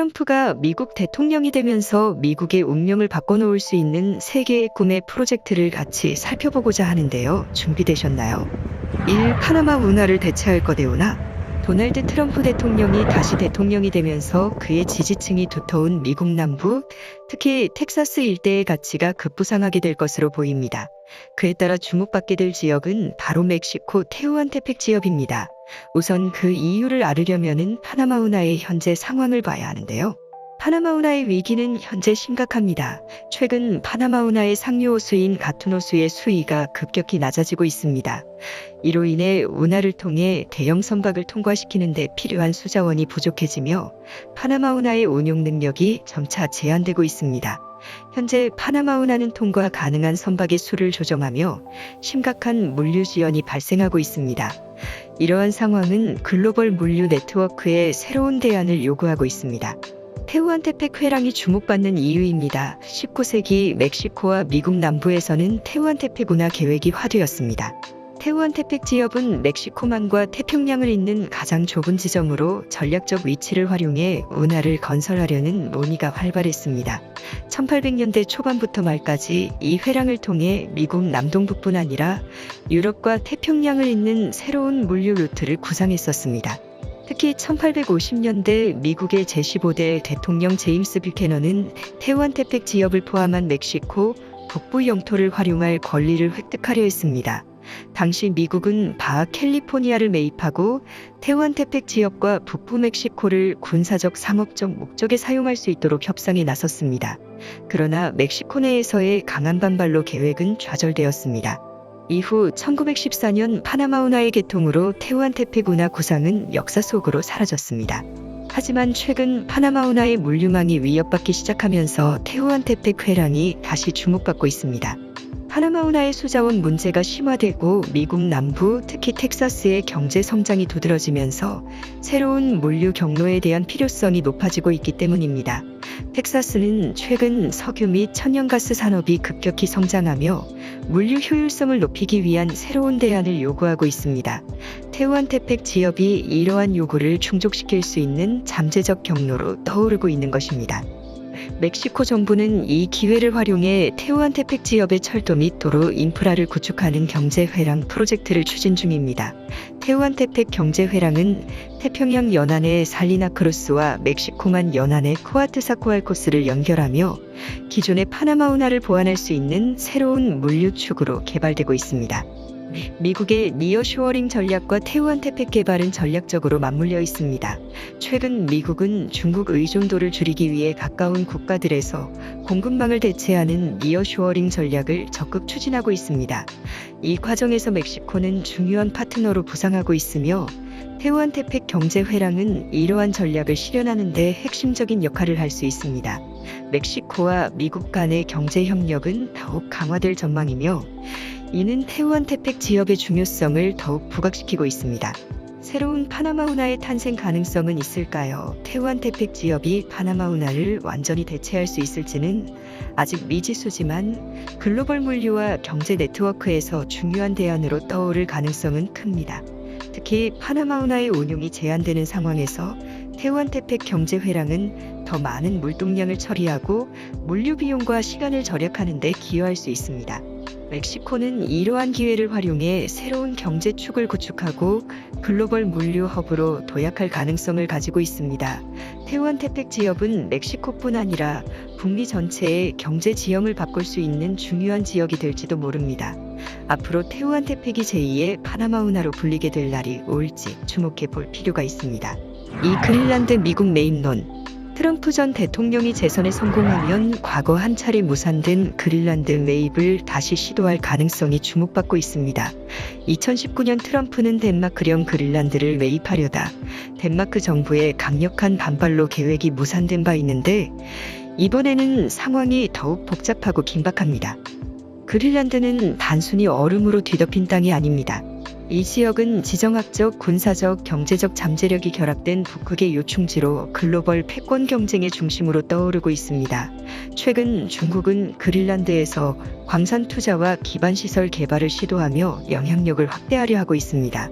트럼프가 미국 대통령이 되면서 미국의 운명을 바꿔놓을 수 있는 세 개의 꿈의 프로젝트를 같이 살펴보고자 하는데요. 준비되셨나요? 1. 파나마 운하를 대체할 거대우나 도널드 트럼프 대통령이 다시 대통령이 되면서 그의 지지층이 두터운 미국 남부, 특히 텍사스 일대의 가치가 급부상하게 될 것으로 보입니다. 그에 따라 주목받게 될 지역은 바로 멕시코 테후안테펙 지역입니다. 우선 그 이유를 알으려면은 파나마 운하의 현재 상황을 봐야 하는데요. 파나마 운하의 위기는 현재 심각합니다. 최근 파나마 운하의 상류 호수인 가툰 호수의 수위가 급격히 낮아지고 있습니다. 이로 인해 운하를 통해 대형 선박을 통과시키는 데 필요한 수자원이 부족해지며 파나마 운하의 운용 능력이 점차 제한되고 있습니다. 현재 파나마 운하는 통과 가능한 선박의 수를 조정하며 심각한 물류 지연이 발생하고 있습니다. 이러한 상황은 글로벌 물류 네트워크의 새로운 대안을 요구하고 있습니다. 테후안테펙 회랑이 주목받는 이유입니다. 19세기 멕시코와 미국 남부에서는 테후안테펙 운하 계획이 화두였습니다. 테후안테펙 지역은 멕시코만과 태평양을 잇는 가장 좁은 지점으로 전략적 위치를 활용해 운하를 건설하려는 논의가 활발했습니다. 1800년대 초반부터 말까지 이 회랑을 통해 미국 남동부뿐 아니라 유럽과 태평양을 잇는 새로운 물류 루트를 구상했었습니다. 특히 1850년대 미국의 제15대 대통령 제임스 뷰캐넌은 테후안테펙 지역을 포함한 멕시코 북부 영토를 활용할 권리를 획득하려 했습니다. 당시 미국은 바하 캘리포니아를 매입하고 테후안테펙 지역과 북부 멕시코를 군사적 상업적 목적에 사용할 수 있도록 협상에 나섰습니다. 그러나 멕시코 내에서의 강한 반발로 계획은 좌절되었습니다. 이후 1914년 파나마 운하의 개통으로 테후안테펙 운하 구상은 역사 속으로 사라졌습니다. 하지만 최근 파나마 운하의 물류망이 위협받기 시작하면서 테후안테펙 회랑이 다시 주목받고 있습니다. 파나마 운하의 수자원 문제가 심화되고 미국 남부, 특히 텍사스의 경제 성장이 두드러지면서 새로운 물류 경로에 대한 필요성이 높아지고 있기 때문입니다. 텍사스는 최근 석유 및 천연가스 산업이 급격히 성장하며 물류 효율성을 높이기 위한 새로운 대안을 요구하고 있습니다. 테후안테펙 지역이 이러한 요구를 충족시킬 수 있는 잠재적 경로로 떠오르고 있는 것입니다. 멕시코 정부는 이 기회를 활용해 테후안테펙 지역의 철도 및 도로 인프라를 구축하는 경제회랑 프로젝트를 추진 중입니다. 테후안테펙 경제회랑은 태평양 연안의 살리나크루스와 멕시코만 연안의 코아트사코알코스를 연결하며 기존의 파나마 운하를 보완할 수 있는 새로운 물류축으로 개발되고 있습니다. 미국의 니어쇼어링 전략과 테후안테펙 개발은 전략적으로 맞물려 있습니다. 최근 미국은 중국 의존도를 줄이기 위해 가까운 국가들에서 공급망을 대체하는 니어쇼어링 전략을 적극 추진하고 있습니다. 이 과정에서 멕시코는 중요한 파트너로 부상하고 있으며 테후안테펙 경제회랑은 이러한 전략을 실현하는 데 핵심적인 역할을 할 수 있습니다. 멕시코와 미국 간의 경제 협력은 더욱 강화될 전망이며 이는 테후안테펙 지역의 중요성을 더욱 부각시키고 있습니다. 새로운 파나마 운하의 탄생 가능성은 있을까요? 테후안테펙 지역이 파나마 운하를 완전히 대체할 수 있을지는 아직 미지수지만 글로벌 물류와 경제 네트워크에서 중요한 대안으로 떠오를 가능성은 큽니다. 특히 파나마 운하의 운용이 제한되는 상황에서 테후안테펙 경제회랑은 더 많은 물동량을 처리하고 물류 비용과 시간을 절약하는 데 기여할 수 있습니다. 멕시코는 이러한 기회를 활용해 새로운 경제축을 구축하고 글로벌 물류 허브로 도약할 가능성을 가지고 있습니다. 테후안테펙 지역은 멕시코뿐 아니라 북미 전체의 경제 지형을 바꿀 수 있는 중요한 지역이 될지도 모릅니다. 앞으로 테후안테펙이 제2의 파나마 운하로 불리게 될 날이 올지 주목해 볼 필요가 있습니다. 이 그린란드 미국 매입론. 트럼프 전 대통령이 재선에 성공하면 과거 한 차례 무산된 그린란드 매입을 다시 시도할 가능성이 주목받고 있습니다. 2019년 트럼프는 덴마크령 그린란드를 매입하려다 덴마크 정부의 강력한 반발로 계획이 무산된 바 있는데 이번에는 상황이 더욱 복잡하고 긴박합니다. 그린란드는 단순히 얼음으로 뒤덮인 땅이 아닙니다. 이 지역은 지정학적, 군사적, 경제적 잠재력이 결합된 북극의 요충지로 글로벌 패권 경쟁의 중심으로 떠오르고 있습니다. 최근 중국은 그린란드에서 광산 투자와 기반시설 개발을 시도하며 영향력을 확대하려 하고 있습니다.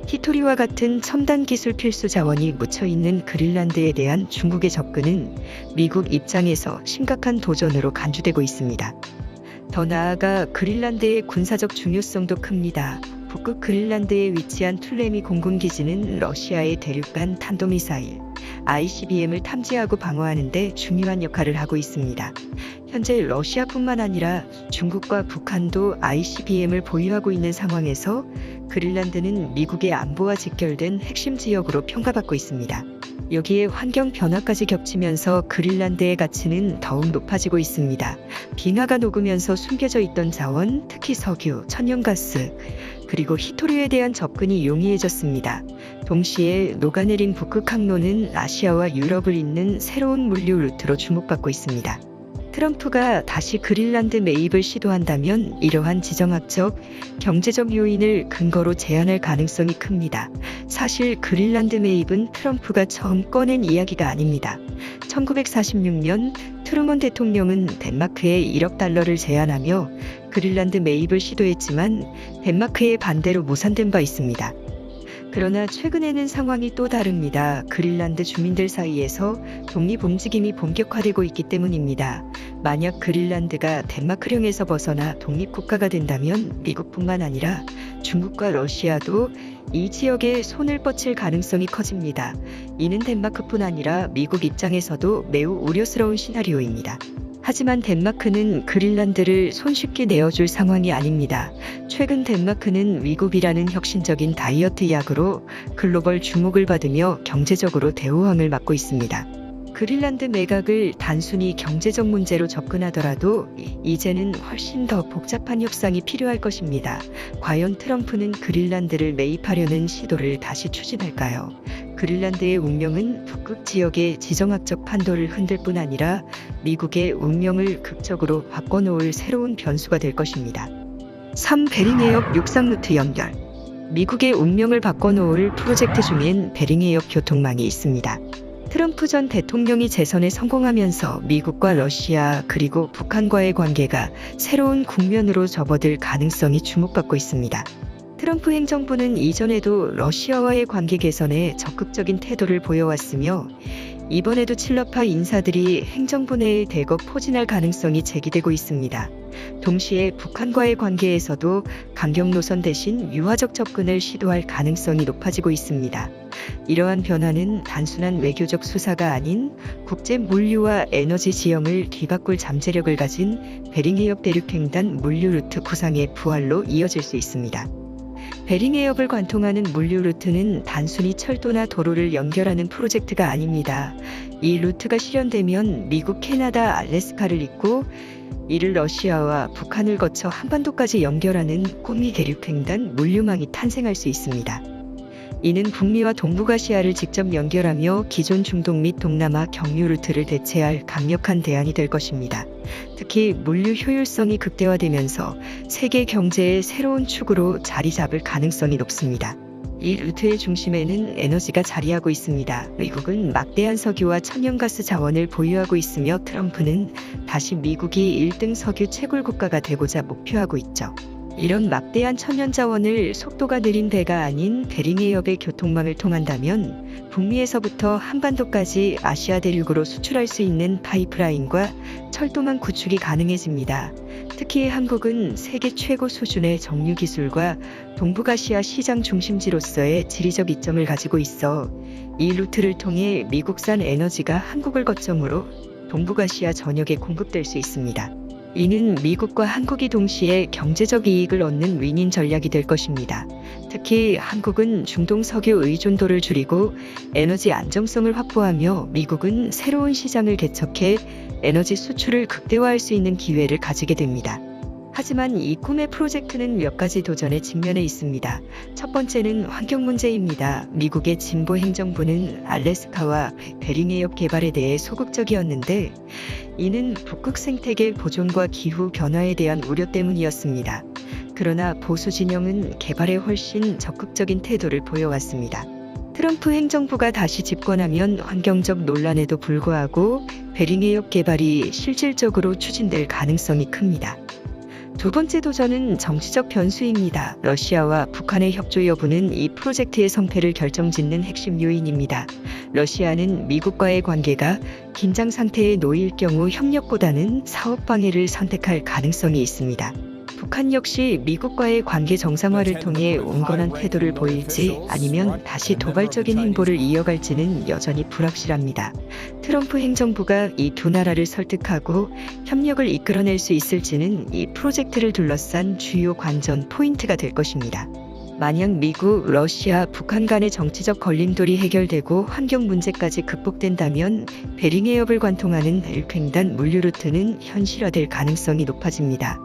히토리와 같은 첨단 기술 필수 자원이 묻혀있는 그린란드에 대한 중국의 접근은 미국 입장에서 심각한 도전으로 간주되고 있습니다. 더 나아가 그린란드의 군사적 중요성도 큽니다. 북극 그린란드에 위치한 툴레미 공군기지는 러시아의 대륙간 탄도미사일 ICBM을 탐지하고 방어하는 데 중요한 역할을 하고 있습니다. 현재 러시아뿐만 아니라 중국과 북한도 ICBM을 보유하고 있는 상황에서 그린란드는 미국의 안보와 직결된 핵심 지역으로 평가받고 있습니다. 여기에 환경 변화까지 겹치면서 그린란드의 가치는 더욱 높아지고 있습니다. 빙하가 녹으면서 숨겨져 있던 자원, 특히 석유, 천연가스, 그리고 히토류에 대한 접근이 용이해졌습니다. 동시에 녹아내린 북극 항로는 아시아와 유럽을 잇는 새로운 물류 루트로 주목받고 있습니다. 트럼프가 다시 그린란드 매입을 시도한다면 이러한 지정학적, 경제적 요인을 근거로 제안할 가능성이 큽니다. 사실 그린란드 매입은 트럼프가 처음 꺼낸 이야기가 아닙니다. 1946년 트루먼 대통령은 덴마크에 1억 달러를 제안하며 그린란드 매입을 시도했지만 덴마크의 반대로 무산된 바 있습니다. 그러나 최근에는 상황이 또 다릅니다. 그린란드 주민들 사이에서 독립 움직임이 본격화되고 있기 때문입니다. 만약 그린란드가 덴마크령에서 벗어나 독립국가가 된다면 미국뿐만 아니라 중국과 러시아도 이 지역에 손을 뻗칠 가능성이 커집니다. 이는 덴마크뿐 아니라 미국 입장에서도 매우 우려스러운 시나리오입니다. 하지만 덴마크는 그린란드를 손쉽게 내어줄 상황이 아닙니다. 최근 덴마크는 위급이라는 혁신적인 다이어트 약으로 글로벌 주목을 받으며 경제적으로 대호황을 맞고 있습니다. 그린란드 매각을 단순히 경제적 문제로 접근하더라도 이제는 훨씬 더 복잡한 협상이 필요할 것입니다. 과연 트럼프는 그린란드를 매입하려는 시도를 다시 추진할까요? 그린란드의 운명은 북극 지역의 지정학적 판도를 흔들 뿐 아니라 미국의 운명을 극적으로 바꿔놓을 새로운 변수가 될 것입니다. 3. 베링해협 육상루트 연결. 미국의 운명을 바꿔놓을 프로젝트 중엔 베링해협 교통망이 있습니다. 트럼프 전 대통령이 재선에 성공하면서 미국과 러시아 그리고 북한과의 관계가 새로운 국면으로 접어들 가능성이 주목받고 있습니다. 트럼프 행정부는 이전에도 러시아와의 관계 개선에 적극적인 태도를 보여왔으며 이번에도 친러파 인사들이 행정부 내에 대거 포진할 가능성이 제기되고 있습니다. 동시에 북한과의 관계에서도 강경 노선 대신 유화적 접근을 시도할 가능성이 높아지고 있습니다. 이러한 변화는 단순한 외교적 수사가 아닌 국제 물류와 에너지 지형을 뒤바꿀 잠재력을 가진 베링해협 대륙횡단 물류 루트 구상의 부활로 이어질 수 있습니다. 베링해협을 관통하는 물류 루트는 단순히 철도나 도로를 연결하는 프로젝트가 아닙니다. 이 루트가 실현되면 미국, 캐나다, 알래스카를 잇고 이를 러시아와 북한을 거쳐 한반도까지 연결하는 꽃미 대륙횡단 물류망이 탄생할 수 있습니다. 이는 북미와 동북아시아를 직접 연결하며 기존 중동 및 동남아 경유 루트를 대체할 강력한 대안이 될 것입니다. 특히 물류 효율성이 극대화되면서 세계 경제의 새로운 축으로 자리 잡을 가능성이 높습니다. 이 루트의 중심에는 에너지가 자리하고 있습니다. 미국은 막대한 석유와 천연가스 자원을 보유하고 있으며 트럼프는 다시 미국이 1등 석유 채굴 국가가 되고자 목표하고 있죠. 이런 막대한 천연 자원을 속도가 느린 배가 아닌 베링해협의 교통망을 통한다면 북미에서부터 한반도까지 아시아 대륙으로 수출할 수 있는 파이프라인과 철도망 구축이 가능해집니다. 특히 한국은 세계 최고 수준의 정유 기술과 동북아시아 시장 중심지로서의 지리적 이점을 가지고 있어 이 루트를 통해 미국산 에너지가 한국을 거점으로 동북아시아 전역에 공급될 수 있습니다. 이는 미국과 한국이 동시에 경제적 이익을 얻는 윈윈 전략이 될 것입니다. 특히 한국은 중동 석유 의존도를 줄이고 에너지 안정성을 확보하며 미국은 새로운 시장을 개척해 에너지 수출을 극대화할 수 있는 기회를 가지게 됩니다. 하지만 이 꿈의 프로젝트는 몇 가지 도전에 직면해 있습니다. 첫 번째는 환경 문제입니다. 미국의 진보 행정부는 알래스카와 베링해협 개발에 대해 소극적이었는데 이는 북극 생태계 보존과 기후 변화에 대한 우려 때문이었습니다. 그러나 보수 진영은 개발에 훨씬 적극적인 태도를 보여왔습니다. 트럼프 행정부가 다시 집권하면 환경적 논란에도 불구하고 베링해협 개발이 실질적으로 추진될 가능성이 큽니다. 두 번째 도전은 정치적 변수입니다. 러시아와 북한의 협조 여부는 이 프로젝트의 성패를 결정짓는 핵심 요인입니다. 러시아는 미국과의 관계가 긴장 상태에 놓일 경우 협력보다는 사업 방해를 선택할 가능성이 있습니다. 북한 역시 미국과의 관계 정상화를 통해 온건한 태도를 보일지 아니면 다시 도발적인 행보를 이어갈지는 여전히 불확실합니다. 트럼프 행정부가 이 두 나라를 설득하고 협력을 이끌어낼 수 있을지는 이 프로젝트를 둘러싼 주요 관전 포인트가 될 것입니다. 만약 미국, 러시아, 북한 간의 정치적 걸림돌이 해결되고 환경 문제까지 극복된다면 베링해협을 관통하는 일횡단 물류 루트는 현실화될 가능성이 높아집니다.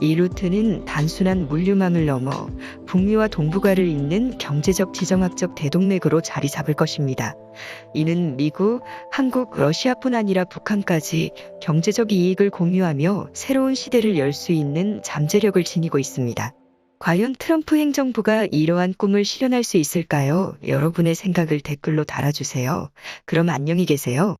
이 루트는 단순한 물류망을 넘어 북미와 동북아를 잇는 경제적 지정학적 대동맥으로 자리 잡을 것입니다. 이는 미국, 한국, 러시아뿐 아니라 북한까지 경제적 이익을 공유하며 새로운 시대를 열 수 있는 잠재력을 지니고 있습니다. 과연 트럼프 행정부가 이러한 꿈을 실현할 수 있을까요? 여러분의 생각을 댓글로 달아주세요. 그럼 안녕히 계세요.